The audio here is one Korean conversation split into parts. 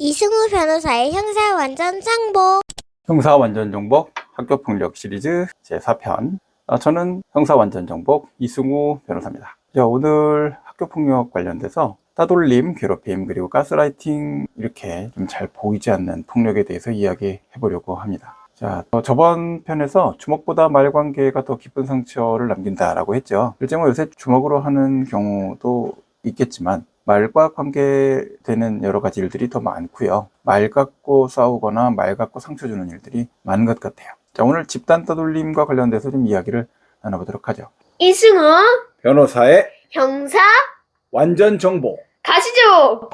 이승우 변호사의 형사 완전 정복. 형사 완전 정복 학교폭력 시리즈 제4편. 저는 형사 완전 정복 이승우 변호사입니다. 자, 오늘 학교폭력 관련돼서 따돌림, 괴롭힘, 그리고 가스라이팅, 이렇게 좀 잘 보이지 않는 폭력에 대해서 이야기해 보려고 합니다. 자, 저번 편에서 주먹보다 말 관계가 더 깊은 상처를 남긴다라고 했죠. 실제 요새 주먹으로 하는 경우도 있겠지만 말과 관계되는 여러 가지 일들이 더 많고요. 말 갖고 싸우거나 말 갖고 상처 주는 일들이 많은 것 같아요. 자, 오늘 집단 따돌림과 관련돼서 좀 이야기를 나눠보도록 하죠. 이승우 변호사의 형사 완전 정보. 가시죠.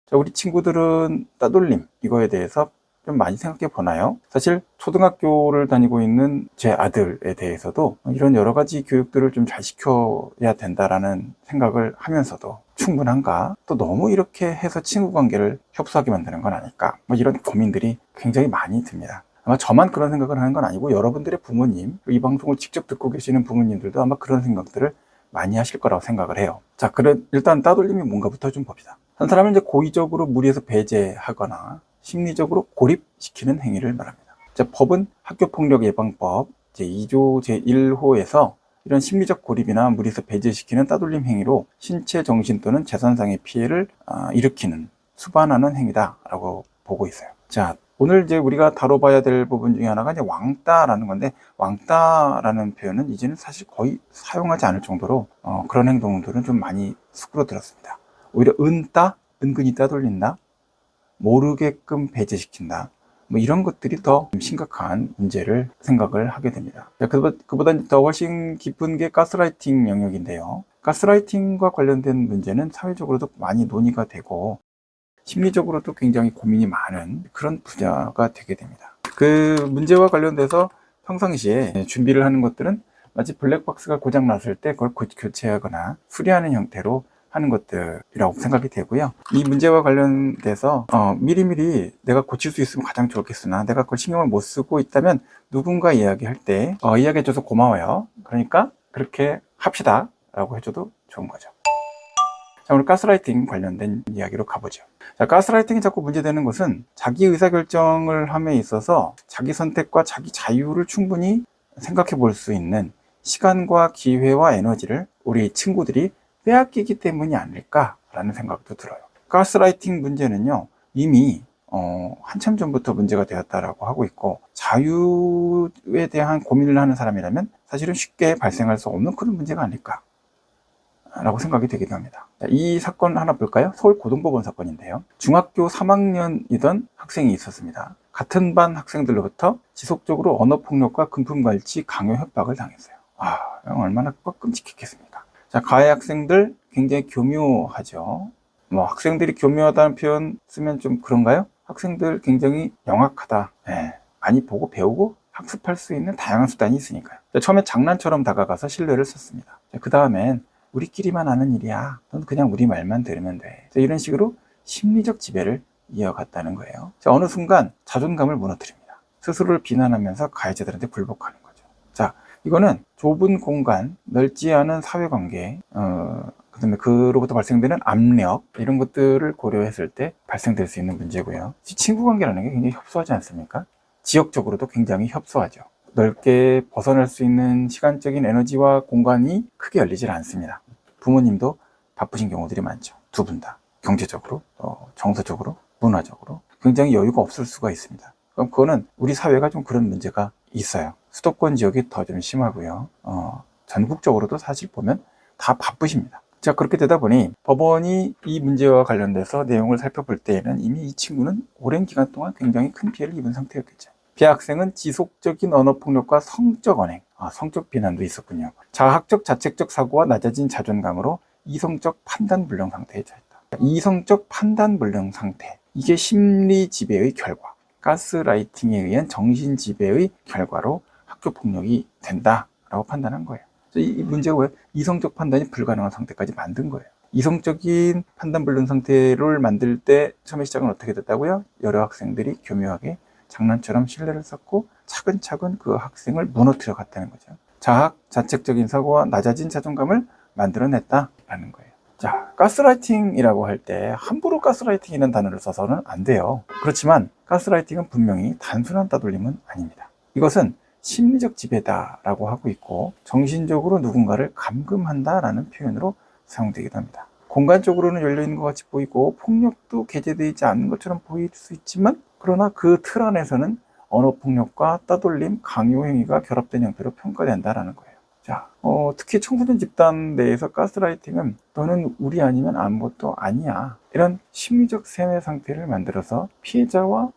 자, 우리 친구들은 따돌림 이거에 대해서 좀 많이 생각해 보나요? 사실 초등학교를 다니고 있는 제 아들에 대해서도 이런 여러 가지 교육들을 좀 잘 시켜야 된다라는 생각을 하면서도 충분한가? 또 너무 이렇게 해서 친구 관계를 협소하게 만드는 건 아닐까? 이런 고민들이 굉장히 많이 듭니다. 아마 저만 그런 생각을 하는 건 아니고 여러분들의 부모님, 이 방송을 직접 듣고 계시는 부모님들도 아마 그런 생각들을 많이 하실 거라고 생각을 해요. 자, 일단 따돌림이 뭔가부터 좀 봅시다. 한 사람을 이제 고의적으로 무리해서 배제하거나 심리적으로 고립시키는 행위를 말합니다. 자, 법은 학교폭력예방법 제2조 제1호에서 이런 심리적 고립이나 무리해서 배제시키는 따돌림 행위로 신체, 정신 또는 재산상의 피해를 일으키는, 수반하는 행위다라고 보고 있어요. 자, 오늘 이제 우리가 다뤄봐야 될 부분 중에 하나가 이제 왕따라는 건데, 왕따라는 표현은 이제는 사실 거의 사용하지 않을 정도로 그런 행동들은 좀 많이 수그러들었습니다. 오히려 은따, 은근히 따돌린다, 모르게끔 배제시킨다, 이런 것들이 더 심각한 문제를 생각을 하게 됩니다. 그보다 더 훨씬 깊은 게 가스라이팅 영역인데요. 가스라이팅과 관련된 문제는 사회적으로도 많이 논의가 되고 심리적으로도 굉장히 고민이 많은 그런 분야가 되게 됩니다. 그 문제와 관련돼서 평상시에 준비를 하는 것들은 마치 블랙박스가 고장 났을 때 그걸 교체하거나 수리하는 형태로 하는 것들이라고 생각이 되고요. 이 문제와 관련돼서 미리미리 내가 고칠 수 있으면 가장 좋겠으나 내가 그걸 신경을 못 쓰고 있다면 누군가 이야기할 때 이야기해줘서 고마워요, 그러니까 그렇게 합시다 라고 해줘도 좋은 거죠. 자, 오늘 가스라이팅 관련된 이야기로 가보죠. 자, 가스라이팅이 자꾸 문제되는 것은 자기 의사결정을 함에 있어서 자기 선택과 자기 자유를 충분히 생각해 볼 수 있는 시간과 기회와 에너지를 우리 친구들이 빼앗기기 때문이 아닐까라는 생각도 들어요. 가스라이팅 문제는요, 이미 한참 전부터 문제가 되었다라고 하고 있고, 자유에 대한 고민을 하는 사람이라면 사실은 쉽게 발생할 수 없는 그런 문제가 아닐까 라고 생각이 되기도 합니다. 이 사건 하나 볼까요? 서울고등법원 사건인데요. 중학교 3학년이던 학생이 있었습니다. 같은 반 학생들로부터 지속적으로 언어폭력과 금품갈취, 강요, 협박을 당했어요. 얼마나 끔찍했겠습니까? 자, 가해 학생들 굉장히 교묘하죠. 학생들이 교묘하다는 표현 쓰면 좀 그런가요? 학생들 굉장히 영악하다. 많이 보고 배우고 학습할 수 있는 다양한 수단이 있으니까요. 처음에 장난처럼 다가가서 신뢰를 썼습니다. 그 다음엔 우리끼리만 아는 일이야, 넌 그냥 우리 말만 들으면 돼, 이런 식으로 심리적 지배를 이어갔다는 거예요. 자, 어느 순간 자존감을 무너뜨립니다. 스스로를 비난하면서 가해자들한테 굴복하는 거죠. 자, 이거는 좁은 공간, 넓지 않은 사회관계, 그다음에 그로부터 발생되는 압력, 이런 것들을 고려했을 때 발생될 수 있는 문제고요. 친구 관계라는 게 굉장히 협소하지 않습니까? 지역적으로도 굉장히 협소하죠. 넓게 벗어날 수 있는 시간적인 에너지와 공간이 크게 열리질 않습니다. 부모님도 바쁘신 경우들이 많죠. 두 분 다 경제적으로, 정서적으로, 문화적으로 굉장히 여유가 없을 수가 있습니다. 그럼 그거는 우리 사회가 좀 그런 문제가 있어요. 수도권 지역이 더 좀 심하고요. 전국적으로도 사실 보면 다 바쁘십니다. 자, 그렇게 되다 보니 법원이 이 문제와 관련돼서 내용을 살펴볼 때에는 이미 이 친구는 오랜 기간 동안 굉장히 큰 피해를 입은 상태였겠죠. 피해 학생은 지속적인 언어폭력과 성적 언행, 성적 비난도 있었군요. 자학적, 자책적 사고와 낮아진 자존감으로 이성적 판단불능 상태에 처했다. 이성적 판단불능 상태, 이게 심리 지배의 결과, 가스라이팅에 의한 정신 지배의 결과로 학교폭력이 된다라고 판단한 거예요. 이 문제가 왜 이성적 판단이 불가능한 상태까지 만든 거예요. 이성적인 판단불능 상태를 만들 때 처음에 시작은 어떻게 됐다고요? 여러 학생들이 교묘하게 장난처럼 신뢰를 쌓고 차근차근 그 학생을 무너뜨려 갔다는 거죠. 자학, 자책적인 사고와 낮아진 자존감을 만들어냈다라는 거예요. 자, 가스라이팅이라고 할 때 함부로 가스라이팅이라는 단어를 써서는 안 돼요. 그렇지만 가스라이팅은 분명히 단순한 따돌림은 아닙니다. 이것은 심리적 지배다라고 하고 있고 정신적으로 누군가를 감금한다라는 표현으로 사용되기도 합니다. 공간적으로는 열려있는 것 같이 보이고 폭력도 개재되지 않는 것처럼 보일 수 있지만 그러나 그 틀 안에서는 언어폭력과 따돌림, 강요 행위가 결합된 형태로 평가된다라는 거예요. 자, 특히 청소년 집단 내에서 가스라이팅은 너는 우리 아니면 아무것도 아니야, 이런 심리적 세뇌 상태를 만들어서 피해자와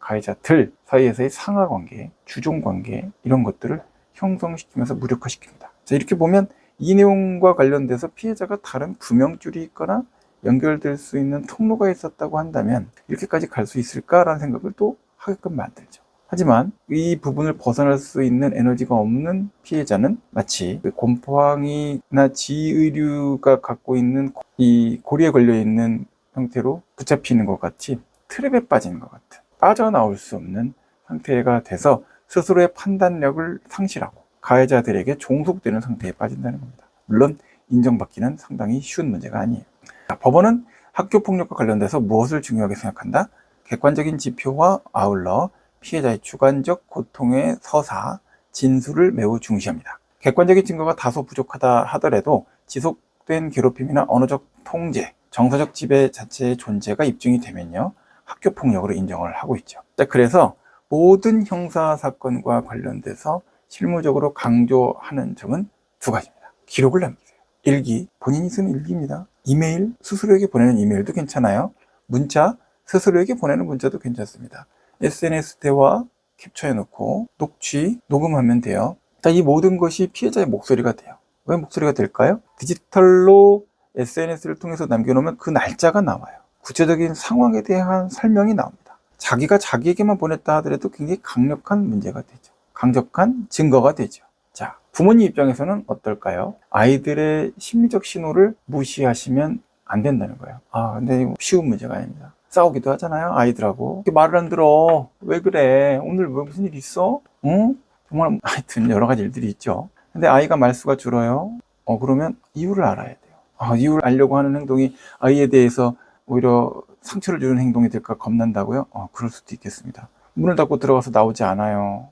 가해자들 사이에서의 상하관계, 주종관계 이런 것들을 형성시키면서 무력화시킵니다. 자, 이렇게 보면 이 내용과 관련돼서 피해자가 다른 구명줄이 있거나 연결될 수 있는 통로가 있었다고 한다면 이렇게까지 갈 수 있을까라는 생각을 또 하게끔 만들죠. 하지만 이 부분을 벗어날 수 있는 에너지가 없는 피해자는 마치 곰팡이나 지의류가 갖고 있는 이 고리에 걸려 있는 형태로 붙잡히는 것 같이 트랩에 빠지는 것 같은, 빠져나올 수 없는 상태가 돼서 스스로의 판단력을 상실하고 가해자들에게 종속되는 상태에 빠진다는 겁니다. 물론 인정받기는 상당히 쉬운 문제가 아니에요. 자, 법원은 학교폭력과 관련돼서 무엇을 중요하게 생각한다? 객관적인 지표와 아울러 피해자의 주관적 고통의 서사, 진술을 매우 중시합니다. 객관적인 증거가 다소 부족하다 하더라도 지속된 괴롭힘이나 언어적 통제, 정서적 지배 자체의 존재가 입증이 되면요, 학교폭력으로 인정을 하고 있죠. 자, 그래서 모든 형사사건과 관련돼서 실무적으로 강조하는 점은 두 가지입니다. 기록을 남기세요. 일기, 본인이 쓰는 일기입니다. 이메일, 스스로에게 보내는 이메일도 괜찮아요. 문자, 스스로에게 보내는 문자도 괜찮습니다. SNS 대화 캡처해놓고 녹취, 녹음하면 돼요. 자, 이 모든 것이 피해자의 목소리가 돼요. 왜 목소리가 될까요? 디지털로 SNS를 통해서 남겨놓으면 그 날짜가 나와요. 구체적인 상황에 대한 설명이 나옵니다. 자기가 자기에게만 보냈다 하더라도 굉장히 강력한 문제가 되죠. 강력한 증거가 되죠. 자, 부모님 입장에서는 어떨까요? 아이들의 심리적 신호를 무시하시면 안 된다는 거예요. 근데 이거 쉬운 문제가 아닙니다. 싸우기도 하잖아요, 아이들하고. 말을 안 들어. 왜 그래? 오늘 왜 무슨 일 있어? 응? 정말 하여튼 여러 가지 일들이 있죠. 근데 아이가 말수가 줄어요. 그러면 이유를 알아야 돼요. 이유를 알려고 하는 행동이 아이에 대해서 오히려 상처를 주는 행동이 될까 겁난다고요? 그럴 수도 있겠습니다. 문을 닫고 들어가서 나오지 않아요.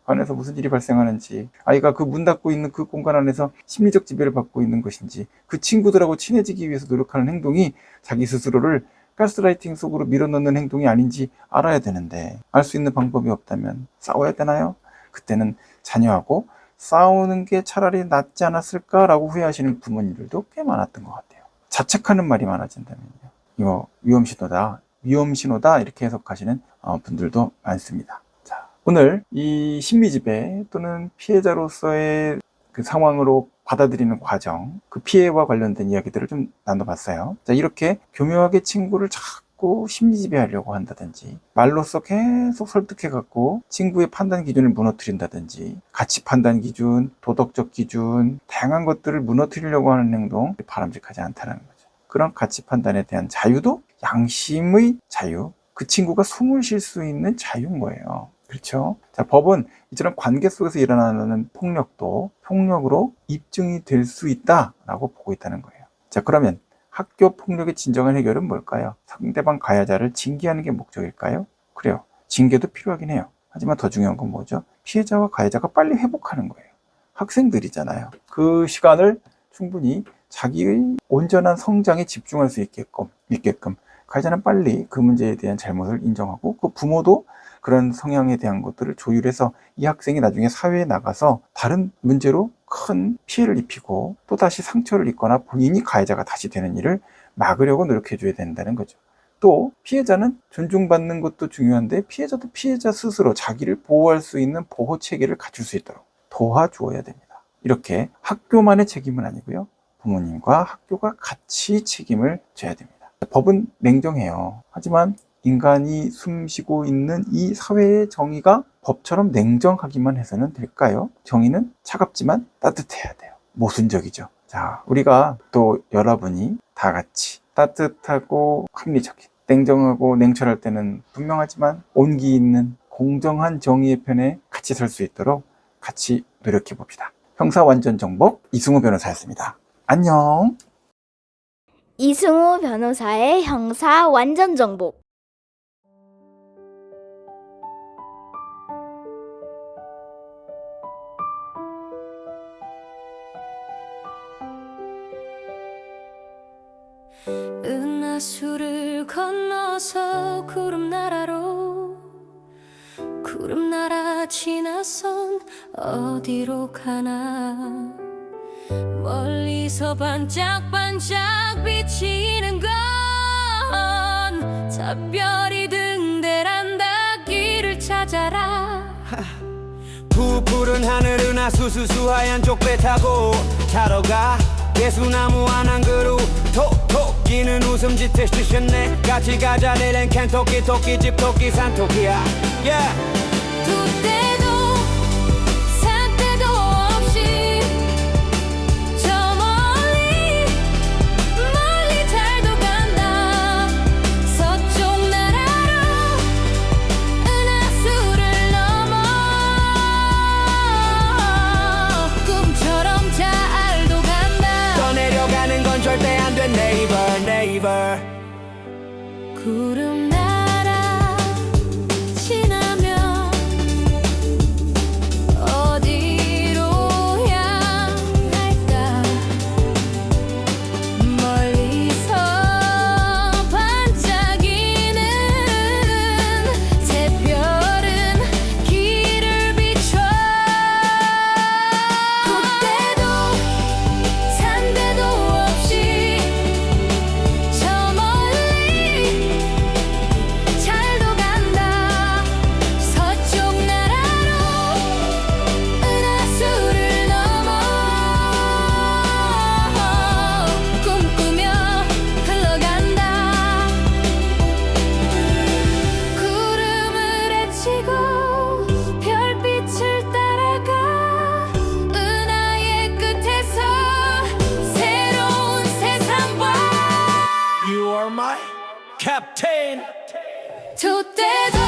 안에서 무슨 일이 발생하는지, 아이가 그 문 닫고 있는 그 공간 안에서 심리적 지배를 받고 있는 것인지, 그 친구들하고 친해지기 위해서 노력하는 행동이 자기 스스로를 가스라이팅 속으로 밀어넣는 행동이 아닌지 알아야 되는데, 알 수 있는 방법이 없다면 싸워야 되나요? 그때는 자녀하고 싸우는 게 차라리 낫지 않았을까라고 후회하시는 부모님들도 꽤 많았던 것 같아요. 자책하는 말이 많아진다면요, 이거 위험신호다 이렇게 해석하시는 분들도 많습니다. 자, 오늘 이 심리지배 또는 피해자로서의 그 상황으로 받아들이는 과정, 그 피해와 관련된 이야기들을 좀 나눠봤어요. 자, 이렇게 교묘하게 친구를 자꾸 심리지배하려고 한다든지, 말로써 계속 설득해갖고 친구의 판단 기준을 무너뜨린다든지, 가치 판단 기준, 도덕적 기준, 다양한 것들을 무너뜨리려고 하는 행동, 바람직하지 않다는 거죠. 그런 가치 판단에 대한 자유도 양심의 자유, 그 친구가 숨을 쉴 수 있는 자유인 거예요. 그렇죠? 자, 법은 이처럼 관계 속에서 일어나는 폭력도 폭력으로 입증이 될 수 있다라고 보고 있다는 거예요. 자, 그러면 학교 폭력의 진정한 해결은 뭘까요? 상대방 가해자를 징계하는 게 목적일까요? 그래요. 징계도 필요하긴 해요. 하지만 더 중요한 건 뭐죠? 피해자와 가해자가 빨리 회복하는 거예요. 학생들이잖아요. 그 시간을 충분히 자기의 온전한 성장에 집중할 수 있게끔 가해자는 빨리 그 문제에 대한 잘못을 인정하고, 그 부모도 그런 성향에 대한 것들을 조율해서 이 학생이 나중에 사회에 나가서 다른 문제로 큰 피해를 입히고 또 다시 상처를 입거나 본인이 가해자가 다시 되는 일을 막으려고 노력해 줘야 된다는 거죠. 또 피해자는 존중받는 것도 중요한데, 피해자도 피해자 스스로 자기를 보호할 수 있는 보호 체계를 갖출 수 있도록 도와주어야 됩니다. 이렇게 학교만의 책임은 아니고요, 부모님과 학교가 같이 책임을 져야 됩니다. 법은 냉정해요. 하지만 인간이 숨쉬고 있는 이 사회의 정의가 법처럼 냉정하기만 해서는 될까요? 정의는 차갑지만 따뜻해야 돼요. 모순적이죠. 자, 우리가 또 여러분이 다 같이 따뜻하고 합리적인, 냉정하고 냉철할 때는 분명하지만 온기 있는 공정한 정의의 편에 같이 설 수 있도록 같이 노력해 봅시다. 형사 완전 정복 이승우 변호사였습니다. 안녕. 이승우 변호사의 형사 완전 정복. 은하수를 건너서 구름 나라 지나선 어디로 가나. 멀리서 반짝반짝 비치는 건 작별이 등대란다. 길을 찾아라. 푸푸른 하늘 은하수수수 하얀 쪽배 타고 타러 가. 개수나무 안한 그루 톡톡 끼는 웃음 짙게 스테이션네. 같이 가자 내일은 켄터키 토끼집 토끼 산토끼야. yeah. 두 때도 산 때도 없이 저 멀리 달도 간다. 서쪽 나라로 은하수를 넘어 꿈처럼 잘도 간다. 떠내려가는 건 절대 안 돼 네이버 구름 나라 지나면 어디로 향할까. 멀리서 반짝이는 새별은 길을 비춰. 그때도 산데도 없이 저 멀리 잘도 간다. 서쪽 나라로 은하수를 넘어 꿈꾸며 흘러간다. 구름을 헤치고 별빛을 따라가. 은하의 끝에서 새로운 세상 봐. You are my captain. 저 때도